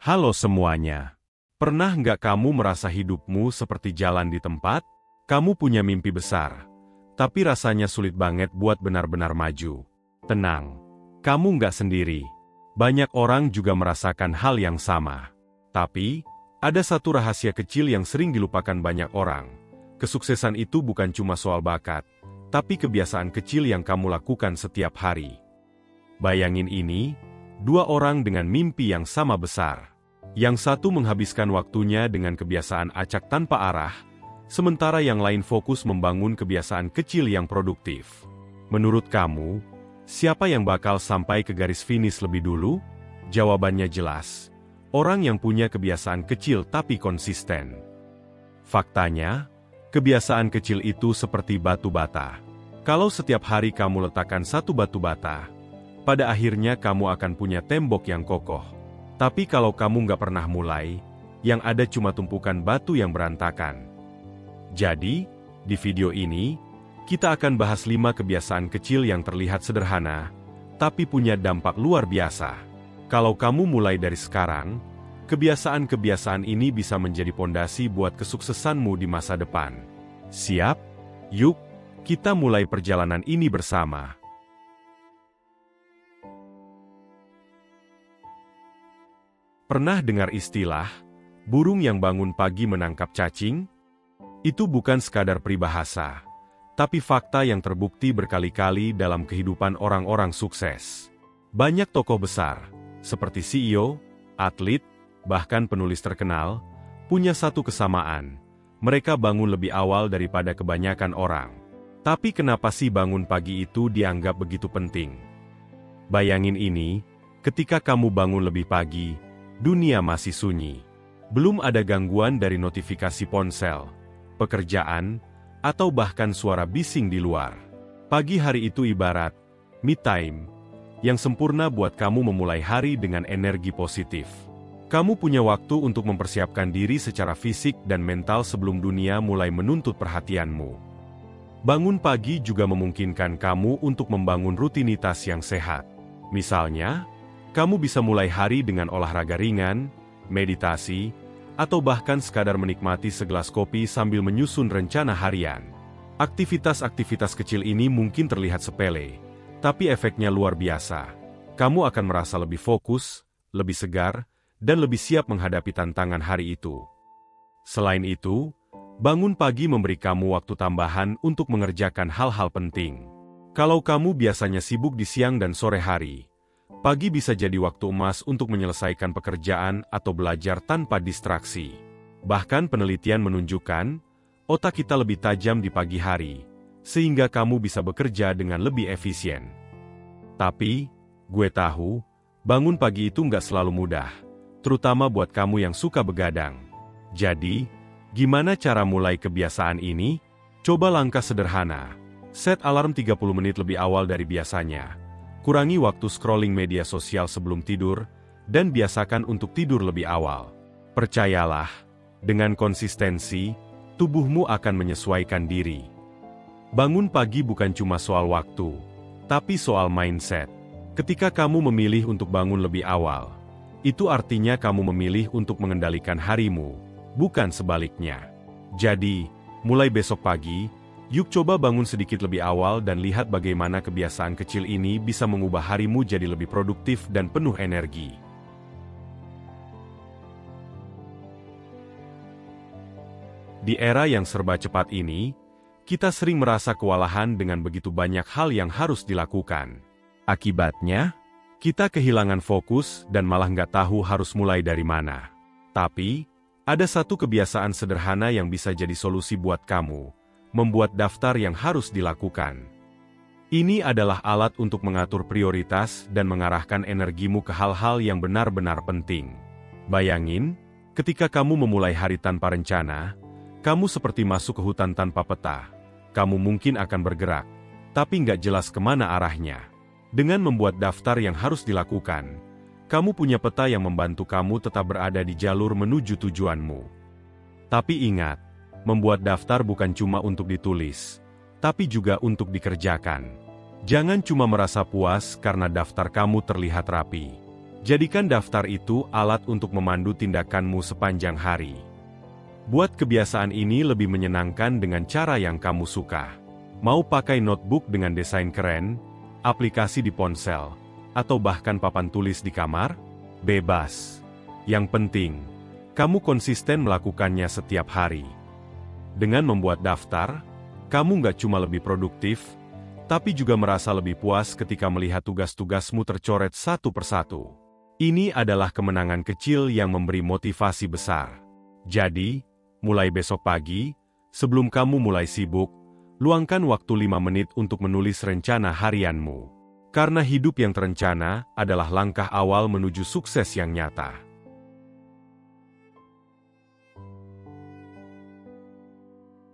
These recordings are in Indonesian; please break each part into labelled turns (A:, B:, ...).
A: Halo semuanya. Pernah nggak kamu merasa hidupmu seperti jalan di tempat? Kamu punya mimpi besar, tapi rasanya sulit banget buat benar-benar maju. Tenang, kamu nggak sendiri. Banyak orang juga merasakan hal yang sama. Tapi, ada satu rahasia kecil yang sering dilupakan banyak orang. Kesuksesan itu bukan cuma soal bakat, tapi kebiasaan kecil yang kamu lakukan setiap hari. Bayangin ini, dua orang dengan mimpi yang sama besar. Yang satu menghabiskan waktunya dengan kebiasaan acak tanpa arah, sementara yang lain fokus membangun kebiasaan kecil yang produktif. Menurut kamu, siapa yang bakal sampai ke garis finish lebih dulu? Jawabannya jelas. Orang yang punya kebiasaan kecil tapi konsisten. Faktanya, kebiasaan kecil itu seperti batu bata. Kalau setiap hari kamu letakkan satu batu bata, pada akhirnya kamu akan punya tembok yang kokoh. Tapi kalau kamu nggak pernah mulai, yang ada cuma tumpukan batu yang berantakan. Jadi, di video ini, kita akan bahas 5 kebiasaan kecil yang terlihat sederhana, tapi punya dampak luar biasa. Kalau kamu mulai dari sekarang, kebiasaan-kebiasaan ini bisa menjadi pondasi buat kesuksesanmu di masa depan. Siap? Yuk, kita mulai perjalanan ini bersama. Pernah dengar istilah, burung yang bangun pagi menangkap cacing? Itu bukan sekadar peribahasa, tapi fakta yang terbukti berkali-kali dalam kehidupan orang-orang sukses. Banyak tokoh besar, seperti CEO, atlet, bahkan penulis terkenal, punya satu kesamaan. Mereka bangun lebih awal daripada kebanyakan orang. Tapi kenapa sih bangun pagi itu dianggap begitu penting? Bayangin ini, ketika kamu bangun lebih pagi, dunia masih sunyi. Belum ada gangguan dari notifikasi ponsel, pekerjaan, atau bahkan suara bising di luar. Pagi hari itu ibarat me time, yang sempurna buat kamu memulai hari dengan energi positif. Kamu punya waktu untuk mempersiapkan diri secara fisik dan mental sebelum dunia mulai menuntut perhatianmu. Bangun pagi juga memungkinkan kamu untuk membangun rutinitas yang sehat. Misalnya, kamu bisa mulai hari dengan olahraga ringan, meditasi, atau bahkan sekadar menikmati segelas kopi sambil menyusun rencana harian. Aktivitas-aktivitas kecil ini mungkin terlihat sepele, tapi efeknya luar biasa. Kamu akan merasa lebih fokus, lebih segar, dan lebih siap menghadapi tantangan hari itu. Selain itu, bangun pagi memberi kamu waktu tambahan untuk mengerjakan hal-hal penting. Kalau kamu biasanya sibuk di siang dan sore hari, pagi bisa jadi waktu emas untuk menyelesaikan pekerjaan atau belajar tanpa distraksi. Bahkan penelitian menunjukkan, otak kita lebih tajam di pagi hari, sehingga kamu bisa bekerja dengan lebih efisien. Tapi, gue tahu, bangun pagi itu nggak selalu mudah, terutama buat kamu yang suka begadang. Jadi, gimana cara mulai kebiasaan ini? Coba langkah sederhana. Set alarm 30 menit lebih awal dari biasanya. Kurangi waktu scrolling media sosial sebelum tidur, dan biasakan untuk tidur lebih awal. Percayalah, dengan konsistensi, tubuhmu akan menyesuaikan diri. Bangun pagi bukan cuma soal waktu, tapi soal mindset. Ketika kamu memilih untuk bangun lebih awal, itu artinya kamu memilih untuk mengendalikan harimu, bukan sebaliknya. Jadi, mulai besok pagi, yuk coba bangun sedikit lebih awal dan lihat bagaimana kebiasaan kecil ini bisa mengubah harimu jadi lebih produktif dan penuh energi. Di era yang serba cepat ini, kita sering merasa kewalahan dengan begitu banyak hal yang harus dilakukan. Akibatnya, kita kehilangan fokus dan malah nggak tahu harus mulai dari mana. Tapi, ada satu kebiasaan sederhana yang bisa jadi solusi buat kamu. Membuat daftar yang harus dilakukan. Ini adalah alat untuk mengatur prioritas dan mengarahkan energimu ke hal-hal yang benar-benar penting. Bayangin, ketika kamu memulai hari tanpa rencana, kamu seperti masuk ke hutan tanpa peta. Kamu mungkin akan bergerak, tapi nggak jelas kemana arahnya. Dengan membuat daftar yang harus dilakukan, kamu punya peta yang membantu kamu tetap berada di jalur menuju tujuanmu. Tapi ingat, membuat daftar bukan cuma untuk ditulis, tapi juga untuk dikerjakan. Jangan cuma merasa puas karena daftar kamu terlihat rapi. Jadikan daftar itu alat untuk memandu tindakanmu sepanjang hari. Buat kebiasaan ini lebih menyenangkan dengan cara yang kamu suka. Mau pakai notebook dengan desain keren, aplikasi di ponsel, atau bahkan papan tulis di kamar? Bebas. Yang penting, kamu konsisten melakukannya setiap hari. Dengan membuat daftar, kamu nggak cuma lebih produktif, tapi juga merasa lebih puas ketika melihat tugas-tugasmu tercoret satu persatu. Ini adalah kemenangan kecil yang memberi motivasi besar. Jadi, mulai besok pagi, sebelum kamu mulai sibuk, luangkan waktu 5 menit untuk menulis rencana harianmu. Karena hidup yang terencana adalah langkah awal menuju sukses yang nyata.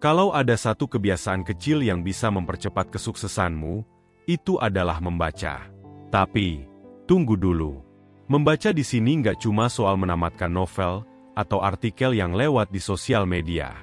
A: Kalau ada satu kebiasaan kecil yang bisa mempercepat kesuksesanmu, itu adalah membaca. Tapi, tunggu dulu. Membaca di sini nggak cuma soal menamatkan novel atau artikel yang lewat di sosial media.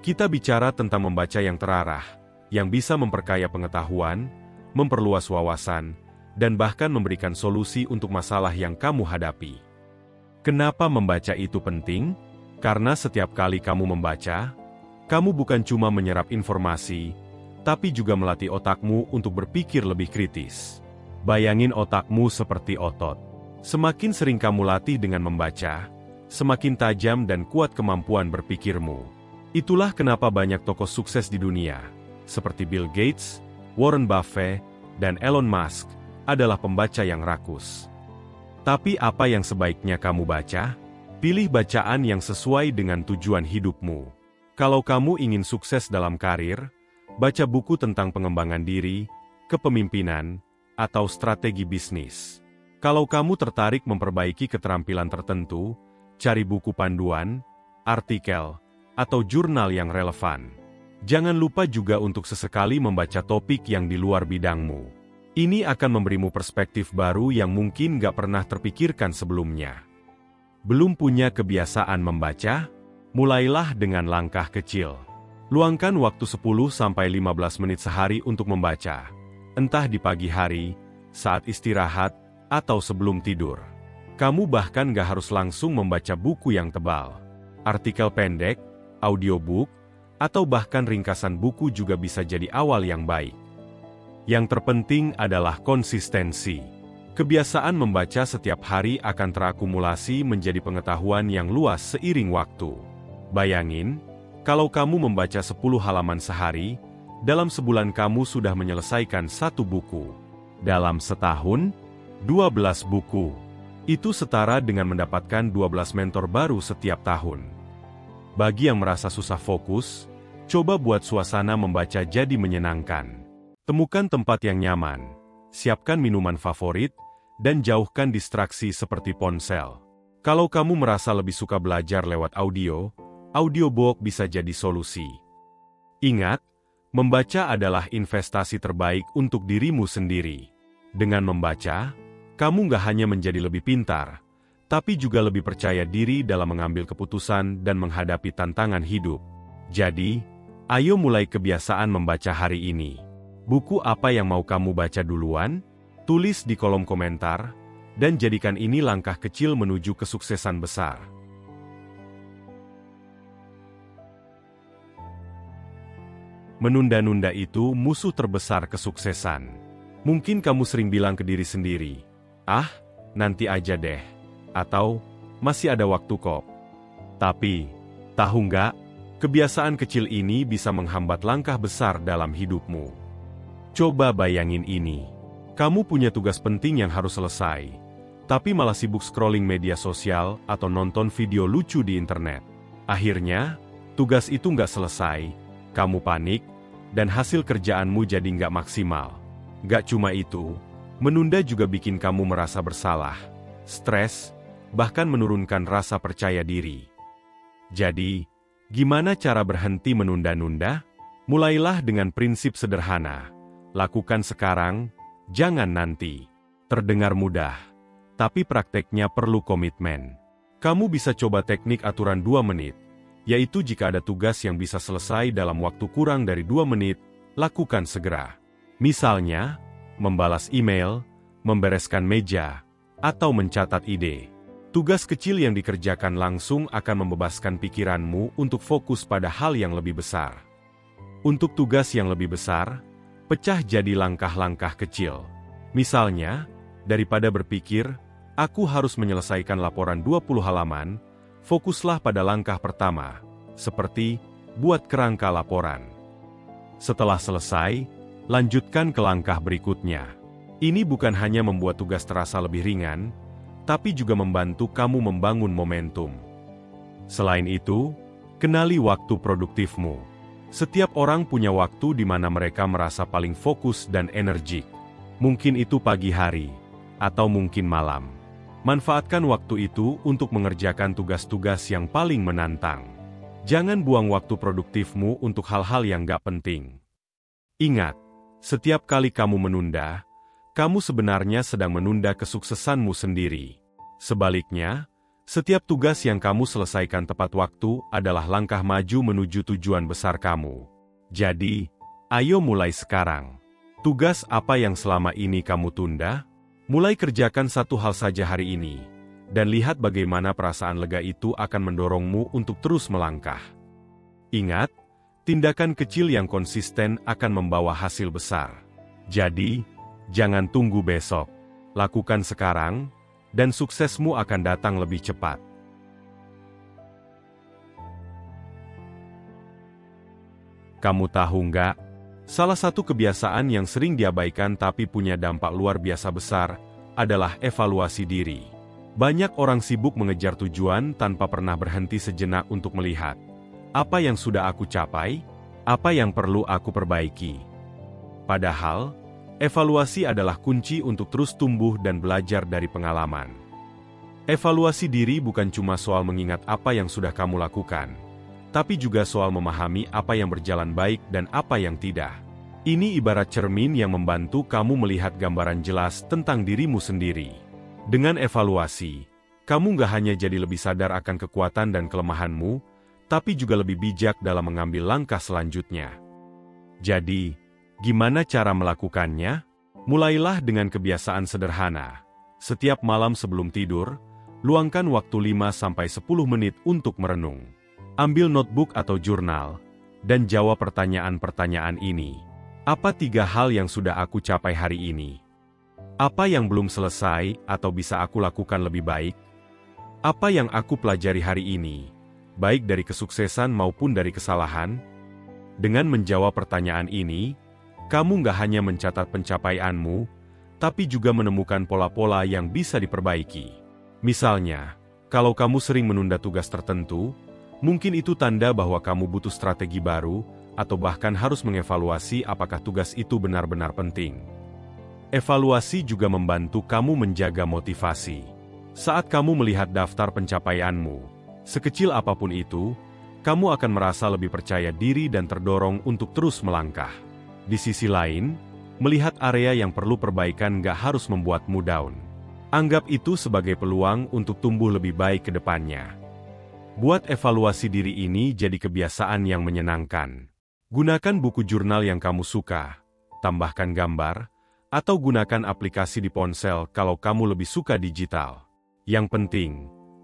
A: Kita bicara tentang membaca yang terarah, yang bisa memperkaya pengetahuan, memperluas wawasan, dan bahkan memberikan solusi untuk masalah yang kamu hadapi. Kenapa membaca itu penting? Karena setiap kali kamu membaca, kamu bukan cuma menyerap informasi, tapi juga melatih otakmu untuk berpikir lebih kritis. Bayangin otakmu seperti otot. Semakin sering kamu latih dengan membaca, semakin tajam dan kuat kemampuan berpikirmu. Itulah kenapa banyak tokoh sukses di dunia, seperti Bill Gates, Warren Buffett, dan Elon Musk, adalah pembaca yang rakus. Tapi apa yang sebaiknya kamu baca? Pilih bacaan yang sesuai dengan tujuan hidupmu. Kalau kamu ingin sukses dalam karir, baca buku tentang pengembangan diri, kepemimpinan, atau strategi bisnis. Kalau kamu tertarik memperbaiki keterampilan tertentu, cari buku panduan, artikel, atau jurnal yang relevan. Jangan lupa juga untuk sesekali membaca topik yang di luar bidangmu. Ini akan memberimu perspektif baru yang mungkin gak pernah terpikirkan sebelumnya. Belum punya kebiasaan membaca? Mulailah dengan langkah kecil. Luangkan waktu 10-15 menit sehari untuk membaca. Entah di pagi hari, saat istirahat, atau sebelum tidur. Kamu bahkan gak harus langsung membaca buku yang tebal. Artikel pendek, audiobook, atau bahkan ringkasan buku juga bisa jadi awal yang baik. Yang terpenting adalah konsistensi. Kebiasaan membaca setiap hari akan terakumulasi menjadi pengetahuan yang luas seiring waktu. Bayangin, kalau kamu membaca 10 halaman sehari, dalam sebulan kamu sudah menyelesaikan 1 buku. Dalam setahun, 12 buku. Itu setara dengan mendapatkan 12 mentor baru setiap tahun. Bagi yang merasa susah fokus, coba buat suasana membaca jadi menyenangkan. Temukan tempat yang nyaman, siapkan minuman favorit, dan jauhkan distraksi seperti ponsel. Kalau kamu merasa lebih suka belajar lewat audio, audiobook bisa jadi solusi. Ingat, membaca adalah investasi terbaik untuk dirimu sendiri. Dengan membaca, kamu nggak hanya menjadi lebih pintar, tapi juga lebih percaya diri dalam mengambil keputusan dan menghadapi tantangan hidup. Jadi, ayo mulai kebiasaan membaca hari ini. Buku apa yang mau kamu baca duluan? Tulis di kolom komentar, dan jadikan ini langkah kecil menuju kesuksesan besar. Menunda-nunda itu musuh terbesar kesuksesan. Mungkin kamu sering bilang ke diri sendiri, "Ah, nanti aja deh," atau "masih ada waktu kok." Tapi, tahu nggak, kebiasaan kecil ini bisa menghambat langkah besar dalam hidupmu. Coba bayangin ini. Kamu punya tugas penting yang harus selesai, tapi malah sibuk scrolling media sosial atau nonton video lucu di internet. Akhirnya, tugas itu nggak selesai, kamu panik, dan hasil kerjaanmu jadi nggak maksimal. Nggak cuma itu, menunda juga bikin kamu merasa bersalah, stres, bahkan menurunkan rasa percaya diri. Jadi, gimana cara berhenti menunda-nunda? Mulailah dengan prinsip sederhana. Lakukan sekarang, jangan nanti. Terdengar mudah, tapi prakteknya perlu komitmen. Kamu bisa coba teknik aturan 2 menit, yaitu jika ada tugas yang bisa selesai dalam waktu kurang dari 2 menit, lakukan segera. Misalnya, membalas email, membereskan meja, atau mencatat ide. Tugas kecil yang dikerjakan langsung akan membebaskan pikiranmu untuk fokus pada hal yang lebih besar. Untuk tugas yang lebih besar, pecah jadi langkah-langkah kecil. Misalnya, daripada berpikir, aku harus menyelesaikan laporan 20 halaman, fokuslah pada langkah pertama, seperti buat kerangka laporan. Setelah selesai, lanjutkan ke langkah berikutnya. Ini bukan hanya membuat tugas terasa lebih ringan, tapi juga membantu kamu membangun momentum. Selain itu, kenali waktu produktifmu. Setiap orang punya waktu di mana mereka merasa paling fokus dan energik. Mungkin itu pagi hari, atau mungkin malam. Manfaatkan waktu itu untuk mengerjakan tugas-tugas yang paling menantang. Jangan buang waktu produktifmu untuk hal-hal yang gak penting. Ingat, setiap kali kamu menunda, kamu sebenarnya sedang menunda kesuksesanmu sendiri. Sebaliknya, setiap tugas yang kamu selesaikan tepat waktu adalah langkah maju menuju tujuan besar kamu. Jadi, ayo mulai sekarang. Tugas apa yang selama ini kamu tunda? Mulai kerjakan satu hal saja hari ini, dan lihat bagaimana perasaan lega itu akan mendorongmu untuk terus melangkah. Ingat, tindakan kecil yang konsisten akan membawa hasil besar. Jadi, jangan tunggu besok. Lakukan sekarang, dan suksesmu akan datang lebih cepat. Kamu tahu nggak? Salah satu kebiasaan yang sering diabaikan tapi punya dampak luar biasa besar adalah evaluasi diri. Banyak orang sibuk mengejar tujuan tanpa pernah berhenti sejenak untuk melihat apa yang sudah aku capai, apa yang perlu aku perbaiki. Padahal, evaluasi adalah kunci untuk terus tumbuh dan belajar dari pengalaman. Evaluasi diri bukan cuma soal mengingat apa yang sudah kamu lakukan, tapi juga soal memahami apa yang berjalan baik dan apa yang tidak. Ini ibarat cermin yang membantu kamu melihat gambaran jelas tentang dirimu sendiri. Dengan evaluasi, kamu nggak hanya jadi lebih sadar akan kekuatan dan kelemahanmu, tapi juga lebih bijak dalam mengambil langkah selanjutnya. Jadi, gimana cara melakukannya? Mulailah dengan kebiasaan sederhana. Setiap malam sebelum tidur, luangkan waktu 5-10 menit untuk merenung. Ambil notebook atau jurnal, dan jawab pertanyaan-pertanyaan ini. Apa 3 hal yang sudah aku capai hari ini? Apa yang belum selesai atau bisa aku lakukan lebih baik? Apa yang aku pelajari hari ini, baik dari kesuksesan maupun dari kesalahan? Dengan menjawab pertanyaan ini, kamu nggak hanya mencatat pencapaianmu, tapi juga menemukan pola-pola yang bisa diperbaiki. Misalnya, kalau kamu sering menunda tugas tertentu, mungkin itu tanda bahwa kamu butuh strategi baru, atau bahkan harus mengevaluasi apakah tugas itu benar-benar penting. Evaluasi juga membantu kamu menjaga motivasi. Saat kamu melihat daftar pencapaianmu, sekecil apapun itu, kamu akan merasa lebih percaya diri dan terdorong untuk terus melangkah. Di sisi lain, melihat area yang perlu perbaikan nggak harus membuatmu down. Anggap itu sebagai peluang untuk tumbuh lebih baik ke depannya. Buat evaluasi diri ini jadi kebiasaan yang menyenangkan. Gunakan buku jurnal yang kamu suka, tambahkan gambar, atau gunakan aplikasi di ponsel kalau kamu lebih suka digital. Yang penting,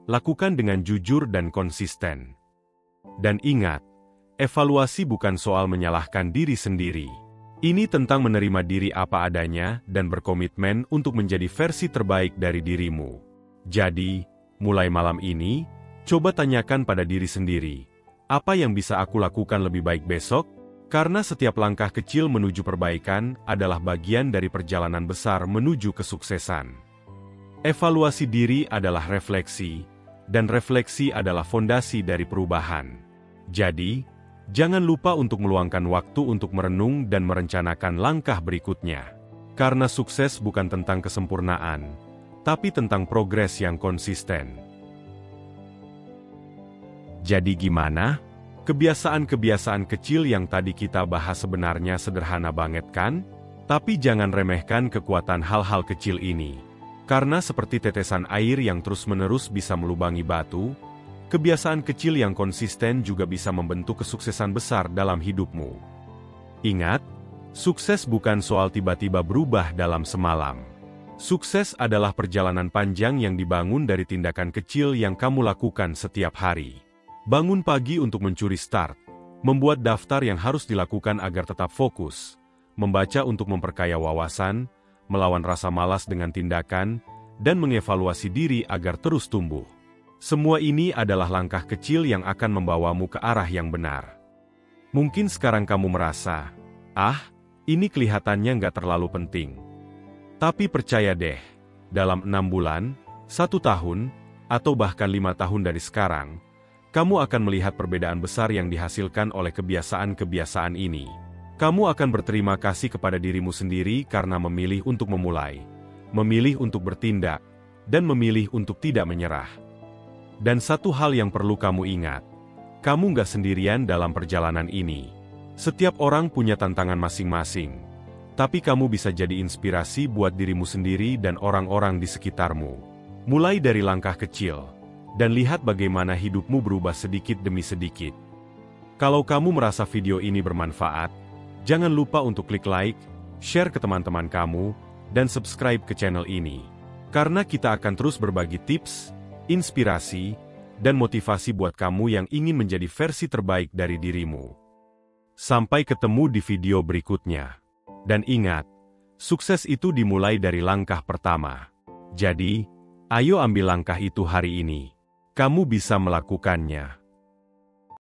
A: lakukan dengan jujur dan konsisten. Dan ingat, evaluasi bukan soal menyalahkan diri sendiri. Ini tentang menerima diri apa adanya dan berkomitmen untuk menjadi versi terbaik dari dirimu. Jadi, mulai malam ini, coba tanyakan pada diri sendiri, apa yang bisa aku lakukan lebih baik besok? Karena setiap langkah kecil menuju perbaikan adalah bagian dari perjalanan besar menuju kesuksesan. Evaluasi diri adalah refleksi, dan refleksi adalah fondasi dari perubahan. Jadi, jangan lupa untuk meluangkan waktu untuk merenung dan merencanakan langkah berikutnya. Karena sukses bukan tentang kesempurnaan, tapi tentang progres yang konsisten. Jadi gimana? Kebiasaan-kebiasaan kecil yang tadi kita bahas sebenarnya sederhana banget kan? Tapi jangan remehkan kekuatan hal-hal kecil ini. Karena seperti tetesan air yang terus-menerus bisa melubangi batu, kebiasaan kecil yang konsisten juga bisa membentuk kesuksesan besar dalam hidupmu. Ingat, sukses bukan soal tiba-tiba berubah dalam semalam. Sukses adalah perjalanan panjang yang dibangun dari tindakan kecil yang kamu lakukan setiap hari. Bangun pagi untuk mencuri start, membuat daftar yang harus dilakukan agar tetap fokus, membaca untuk memperkaya wawasan, melawan rasa malas dengan tindakan, dan mengevaluasi diri agar terus tumbuh. Semua ini adalah langkah kecil yang akan membawamu ke arah yang benar. Mungkin sekarang kamu merasa, ini kelihatannya nggak terlalu penting. Tapi percaya deh, dalam 6 bulan, 1 tahun, atau bahkan 5 tahun dari sekarang, kamu akan melihat perbedaan besar yang dihasilkan oleh kebiasaan-kebiasaan ini. Kamu akan berterima kasih kepada dirimu sendiri karena memilih untuk memulai, memilih untuk bertindak, dan memilih untuk tidak menyerah. Dan satu hal yang perlu kamu ingat, kamu nggak sendirian dalam perjalanan ini. Setiap orang punya tantangan masing-masing. Tapi kamu bisa jadi inspirasi buat dirimu sendiri dan orang-orang di sekitarmu. Mulai dari langkah kecil, dan lihat bagaimana hidupmu berubah sedikit demi sedikit. Kalau kamu merasa video ini bermanfaat, jangan lupa untuk klik like, share ke teman-teman kamu, dan subscribe ke channel ini. Karena kita akan terus berbagi tips, inspirasi, dan motivasi buat kamu yang ingin menjadi versi terbaik dari dirimu. Sampai ketemu di video berikutnya. Dan ingat, sukses itu dimulai dari langkah pertama. Jadi, ayo ambil langkah itu hari ini. Kamu bisa melakukannya.